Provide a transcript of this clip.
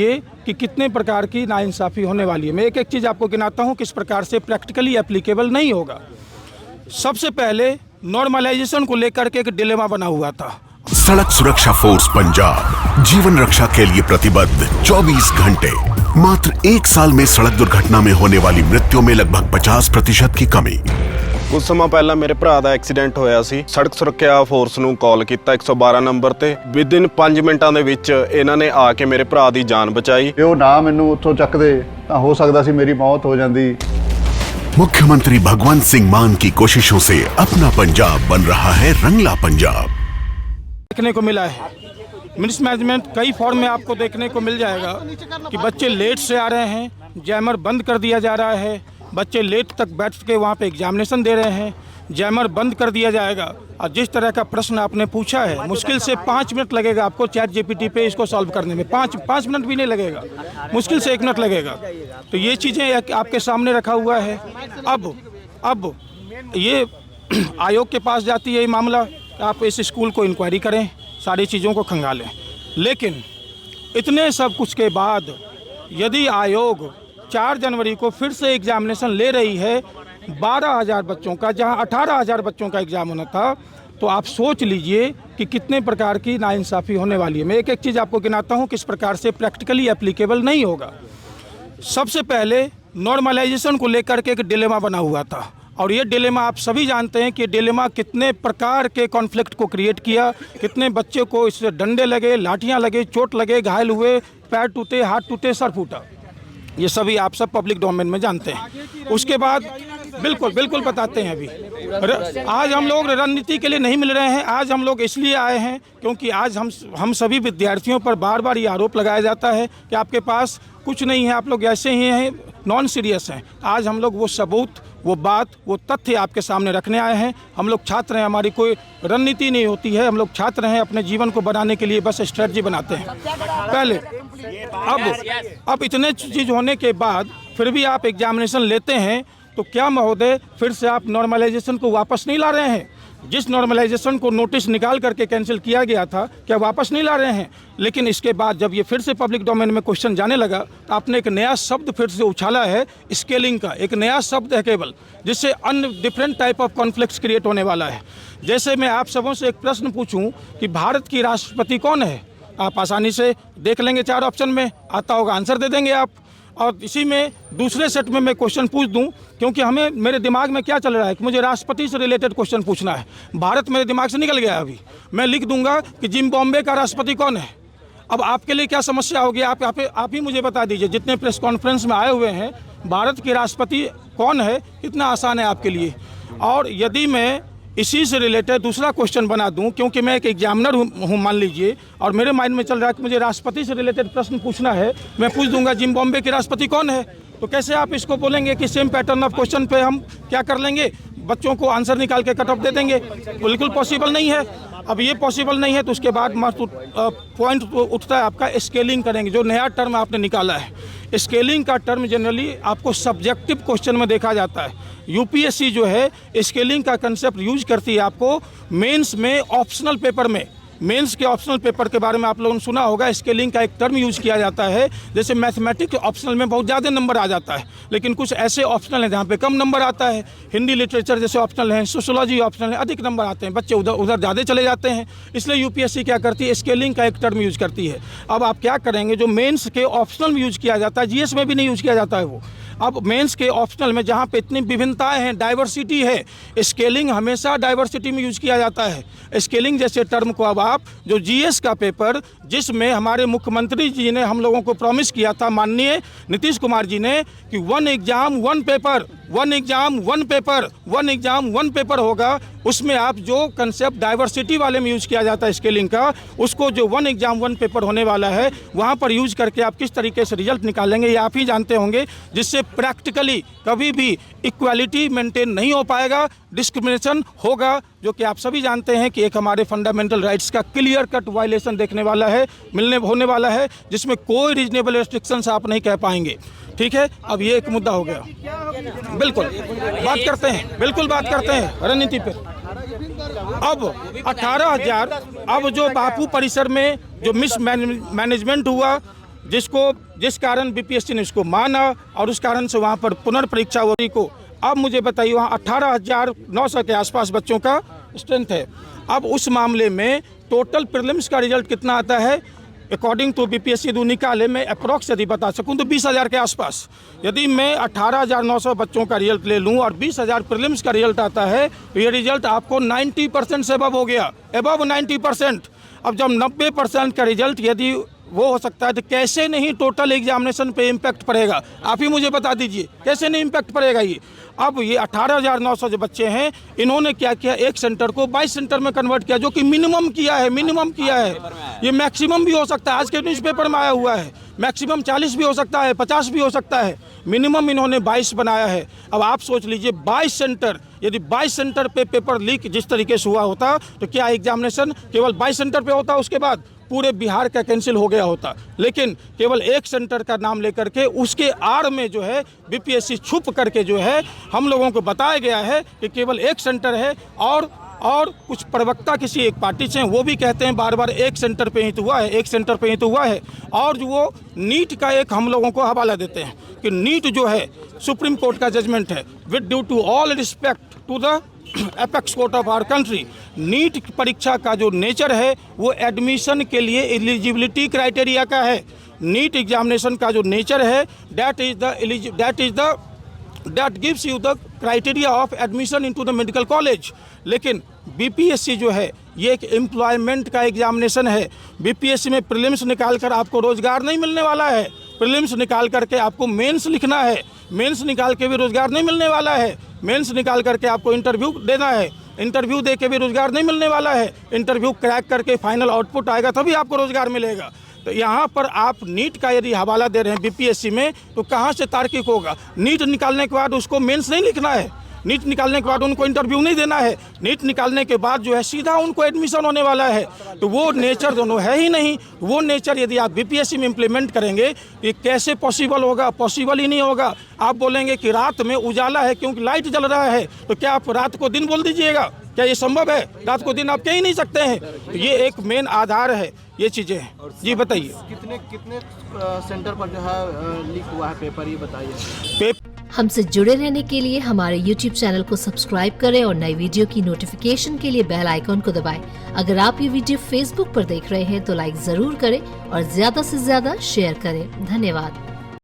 ये कि कितने प्रकार की नाइंसाफ़ी होने वाली है। मैं एक एक चीज़ आपको गिनाता हूँ किस प्रकार से प्रैक्टिकली एप्लीकेबल नहीं होगा। सबसे पहले नॉर्मलाइजेशन को लेकर के एक डिलेमा बना हुआ था। सड़क सुरक्षा फोर्स पंजाब जीवन रक्षा के लिए प्रतिबद्ध 24 घंटे। मात्र 1 साल में सड़क दुर्घटना में होने वाली मृत्यु में लगभग 50% की कमी। कुछ समय पहला मेरे भरा ਦਾ ਐਕਸੀਡੈਂਟ ਹੋਇਆ ਸੀ। ਸੜਕ ਸੁਰੱਖਿਆ ਫੋਰਸ ਨੂੰ ਕਾਲ ਕੀਤਾ 112 ਨੰਬਰ ਤੇ। ਵਿਦਿਨ 5 ਮਿੰਟਾਂ ਦੇ ਵਿੱਚ ਇਹਨਾਂ ਨੇ ਆ ਕੇ ਮੇਰੇ ਭਰਾ ਦੀ ਜਾਨ ਬਚਾਈ। ਜੇ ਉਹ ਨਾ ਮੈਨੂੰ ਉੱਥੋਂ ਚੱਕਦੇ ਤਾਂ ਹੋ ਸਕਦਾ ਸੀ ਮੇਰੀ ਮੌਤ ਹੋ ਜਾਂਦੀ। मुख्यमंत्री भगवंत सिंह मान की कोशिशों से अपना पंजाब बन रहा है रंगला पंजाब। देखने को मिला है मिसमैनेजमेंट कई फॉर्म में आपको देखने को मिल जाएगा कि बच्चे लेट से आ रहे हैं, जैमर बंद कर दिया जा रहा है, बच्चे लेट तक बैठ के वहाँ पे एग्जामिनेशन दे रहे हैं, जैमर बंद कर दिया जाएगा। और जिस तरह का प्रश्न आपने पूछा है मुश्किल से 5 मिनट लगेगा आपको चैट जीपीटी पे इसको सॉल्व करने में। 5 मिनट भी नहीं लगेगा, मुश्किल से 1 मिनट लगेगा। तो ये चीज़ें आपके सामने रखा हुआ है। अब ये आयोग के पास जाती है ये मामला, आप इस स्कूल को इंक्वायरी करें, सारी चीज़ों को खंगालें। लेकिन इतने सब कुछ के बाद यदि आयोग 4 जनवरी को फिर से एग्जामिनेशन ले रही है 12,000 बच्चों का, जहां 18,000 बच्चों का एग्ज़ाम होना था, तो आप सोच लीजिए कि कितने प्रकार की नाइंसाफ़ी होने वाली है। मैं एक एक चीज़ आपको गिनाता हूं किस प्रकार से प्रैक्टिकली एप्लीकेबल नहीं होगा। सबसे पहले नॉर्मलाइजेशन को लेकर के एक डिलेमा बना हुआ था, और ये डिलेमा आप सभी जानते हैं कि डिलेमा कितने प्रकार के कॉन्फ्लिक्ट को क्रिएट किया। कितने बच्चे को इससे डंडे लगे, लाठियाँ लगे, चोट लगे, घायल हुए, पैर टूटे, हाथ टूटे, सर फूटा। ये सभी आप सब पब्लिक डोमेन में जानते हैं। उसके बाद बिल्कुल बताते हैं। अभी आज हम लोग रणनीति के लिए नहीं मिल रहे हैं। आज हम लोग इसलिए आए हैं क्योंकि आज हम सभी विद्यार्थियों पर बार बार ये आरोप लगाया जाता है कि आपके पास कुछ नहीं है, आप लोग ऐसे ही हैं, नॉन सीरियस हैं। आज हम लोग वो सबूत, वो बात, वो तथ्य आपके सामने रखने आए हैं। हम लोग छात्र हैं, हमारी कोई रणनीति नहीं होती है। हम लोग छात्र हैं, अपने जीवन को बनाने के लिए बस स्ट्रेटजी बनाते हैं पहले। अब इतने चीज़ होने के बाद फिर भी आप एग्जामिनेशन लेते हैं, तो क्या महोदय फिर से आप नॉर्मलाइजेशन को वापस नहीं ला रहे हैं? जिस नॉर्मलाइजेशन को नोटिस निकाल करके कैंसिल किया गया था, क्या वापस नहीं ला रहे हैं? लेकिन इसके बाद जब ये फिर से पब्लिक डोमेन में क्वेश्चन जाने लगा, तो आपने एक नया शब्द फिर से उछाला है, स्केलिंग का एक नया शब्द है केवल, जिससे अन्य different type of conflicts create होने वाला है। जैसे मैं आप सबों से एक प्रश्न पूछूं कि भारत की राष्ट्रपति कौन है, आप आसानी से देख लेंगे, 4 ऑप्शन में आता होगा, आंसर दे देंगे आप। और इसी में दूसरे सेट में मैं क्वेश्चन पूछ दूं, क्योंकि हमें मेरे दिमाग में क्या चल रहा है कि मुझे राष्ट्रपति से रिलेटेड क्वेश्चन पूछना है। भारत मेरे दिमाग से निकल गया है। अभी मैं लिख दूंगा कि जिम्बाब्वे का राष्ट्रपति कौन है। अब आपके लिए क्या समस्या होगी, आप ही मुझे बता दीजिए। जितने प्रेस कॉन्फ्रेंस में आए हुए हैं, भारत के राष्ट्रपति कौन है, इतना आसान है आपके लिए। और यदि मैं इसी से रिलेटेड दूसरा क्वेश्चन बना दूं, क्योंकि मैं एक एग्जामिनर हूं मान लीजिए, और मेरे माइंड में चल रहा है कि मुझे राष्ट्रपति से रिलेटेड प्रश्न पूछना है, मैं पूछ दूंगा जिम्बाब्वे के राष्ट्रपति कौन है, तो कैसे आप इसको बोलेंगे कि सेम पैटर्न ऑफ क्वेश्चन पे हम क्या कर लेंगे, बच्चों को आंसर निकाल के कट ऑफ दे देंगे? बिल्कुल पॉसिबल नहीं है। अब ये पॉसिबल नहीं है तो उसके बाद पॉइंट उठता है आपका स्केलिंग करेंगे, जो नया टर्म आपने निकाला है। स्केलिंग का टर्म जनरली आपको सब्जेक्टिव क्वेश्चन में देखा जाता है। यूपीएससी जो है स्केलिंग का कंसेप्ट यूज करती है आपको मेंस में, ऑप्शनल पेपर में। मेंस के ऑप्शनल पेपर के बारे में आप लोगों ने सुना होगा, स्केलिंग का एक टर्म यूज किया जाता है। जैसे मैथमेटिक्स ऑप्शनल में बहुत ज़्यादा नंबर आ जाता है, लेकिन कुछ ऐसे ऑप्शनल हैं जहाँ पे कम नंबर आता है। हिंदी लिटरेचर जैसे ऑप्शनल हैं, सोशियोलॉजी ऑप्शनल है, अधिक नंबर आते हैं, बच्चे उधर ज़्यादा चले जाते हैं। इसलिए यूपीएससी क्या करती है, स्केलिंग का एक टर्म यूज करती है। अब आप क्या करेंगे, जो मेन्स के ऑप्शनल में यूज किया जाता है, जीएस में भी नहीं यूज किया जाता है वो। अब मेंस के ऑप्शनल में जहाँ पे इतनी विभिन्नताएं हैं, डाइवर्सिटी है, स्केलिंग हमेशा डाइवर्सिटी में यूज किया जाता है। स्केलिंग जैसे टर्म को अब आप जो जीएस का पेपर, जिसमें हमारे मुख्यमंत्री जी ने हम लोगों को प्रॉमिस किया था, माननीय नीतीश कुमार जी ने, कि 1 exam 1 paper, 1 exam 1 paper, 1 exam 1 paper होगा, उसमें आप जो कंसेप्ट डाइवर्सिटी वाले में यूज किया जाता है स्केलिंग का, उसको जो 1 एग्जाम 1 पेपर होने वाला है, वहाँ पर यूज करके आप किस तरीके से रिजल्ट निकालेंगे ये आप ही जानते होंगे, जिससे प्रैक्टिकली कभी भी इक्वालिटी मेंटेन नहीं हो पाएगा, डिस्क्रिमिनेशन होगा, जो कि आप सभी जानते हैं कि एक हमारे फंडामेंटल राइट्स का क्लियर कट वायलेशन देखने वाला है, होने वाला है, जिसमें कोई रीजनेबल रेस्ट्रिक्शंस आप नहीं कह पाएंगे। ठीक है, अब ये एक मुद्दा हो गया। बिल्कुल बात करते हैं, बिल्कुल बात करते हैं रणनीति पे। अब 18,000, अब जो बापू परिसर में जो मिसमैनेजमेंट हुआ, जिस कारण बीपीएससी ने उसको माना और उस कारण से वहाँ पर पुनर्परीक्षा हो रही को। अब मुझे बताइए, वहाँ 18,900 के आसपास बच्चों का स्ट्रेंथ है। अब उस मामले में टोटल प्रीलिम्स का रिजल्ट कितना आता है अकॉर्डिंग टू बीपीएससी जो निकाले, मैं अप्रॉक्स यदि बता सकूं तो 20,000 के आसपास। यदि मैं 18,900 बच्चों का रिजल्ट ले लूं और 20,000 प्रीलिम्स का रिजल्ट आता है तो ये रिजल्ट आपको 90% से अबव हो गया, अबव 90%। अब जब 90% का रिजल्ट यदि वो हो सकता है तो कैसे नहीं टोटल एग्जामिनेशन पे इम्पैक्ट पड़ेगा, आप ही मुझे बता दीजिए कैसे नहीं इम्पैक्ट पड़ेगा ये। अब ये 18,900 जो बच्चे हैं इन्होंने क्या किया, एक सेंटर को 22 सेंटर में कन्वर्ट किया, जो कि मिनिमम किया है। ये मैक्सिमम भी हो सकता है, आज के न्यूज़पेपर में आया हुआ है, मैक्सिमम 40 भी हो सकता है, 50 भी हो सकता है, मिनिमम इन्होंने 22 बनाया है। अब आप सोच लीजिए 22 सेंटर, यदि 22 सेंटर पे पेपर लीक जिस तरीके से हुआ होता तो क्या एग्जामिनेशन केवल 22 सेंटर पे होता, उसके बाद पूरे बिहार का कैंसिल हो गया होता। लेकिन केवल एक सेंटर का नाम लेकर के उसके आड़ में जो है बीपीएससी छुप करके जो है हम लोगों को बताया गया है कि केवल एक सेंटर है, और कुछ प्रवक्ता किसी एक पार्टी से हैं वो भी कहते हैं बार बार एक सेंटर पे ही तो हुआ है, एक सेंटर पे ही तो हुआ है। और जो वो नीट का एक हम लोगों को हवाला देते हैं कि नीट जो है सुप्रीम कोर्ट का जजमेंट है, with due to all respect to the apex court of our country, NEET परीक्षा का जो नेचर है वो एडमिशन के लिए एलिजिबिलिटी क्राइटेरिया का है। नीट एग्जामिनेशन का जो नेचर है that gives you the criteria of admission into the medical college. लेकिन बीपीएससी जो है ये एक एम्प्लॉयमेंट का एग्जामिनेशन है। बीपीएससी में प्रीलिम्स निकाल कर आपको रोजगार नहीं मिलने वाला है, प्रीलिम्स निकाल करके आपको मेंस लिखना है, मेंस निकाल के भी रोजगार नहीं मिलने वाला है, मेंस निकाल करके आपको इंटरव्यू देना है, इंटरव्यू दे के भी रोजगार नहीं मिलने वाला है, इंटरव्यू क्रैक करके फाइनल आउटपुट आएगा तभी आपको रोजगार मिलेगा। तो यहाँ पर आप नीट का यदि हवाला दे रहे हैं बीपीएससी में तो कहाँ से तार्किक होगा। नीट निकालने के बाद उसको मेंस नहीं लिखना है, नीट निकालने के बाद उनको इंटरव्यू नहीं देना है, नीट निकालने के बाद जो है सीधा उनको एडमिशन होने वाला है। तो वो नेचर दोनों है ही नहीं। वो नेचर यदि आप बीपीएससी में इम्प्लीमेंट करेंगे तो ये कैसे पॉसिबल होगा, पॉसिबल ही नहीं होगा। आप बोलेंगे कि रात में उजाला है क्योंकि लाइट जल रहा है, तो क्या आप रात को दिन बोल दीजिएगा? क्या ये संभव है? रात को दिन आप कह ही नहीं सकते हैं। तो ये एक मेन आधार है, ये चीज़ें हैं। जी बताइए, कितने सेंटर पर जो है लीक हुआ है पेपर, ये बताइए। हमसे जुड़े रहने के लिए हमारे YouTube चैनल को सब्सक्राइब करें और नई वीडियो की नोटिफिकेशन के लिए बेल आइकॉन को दबाएं। अगर आप ये वीडियो Facebook पर देख रहे हैं तो लाइक जरूर करें और ज्यादा से ज्यादा शेयर करें। धन्यवाद।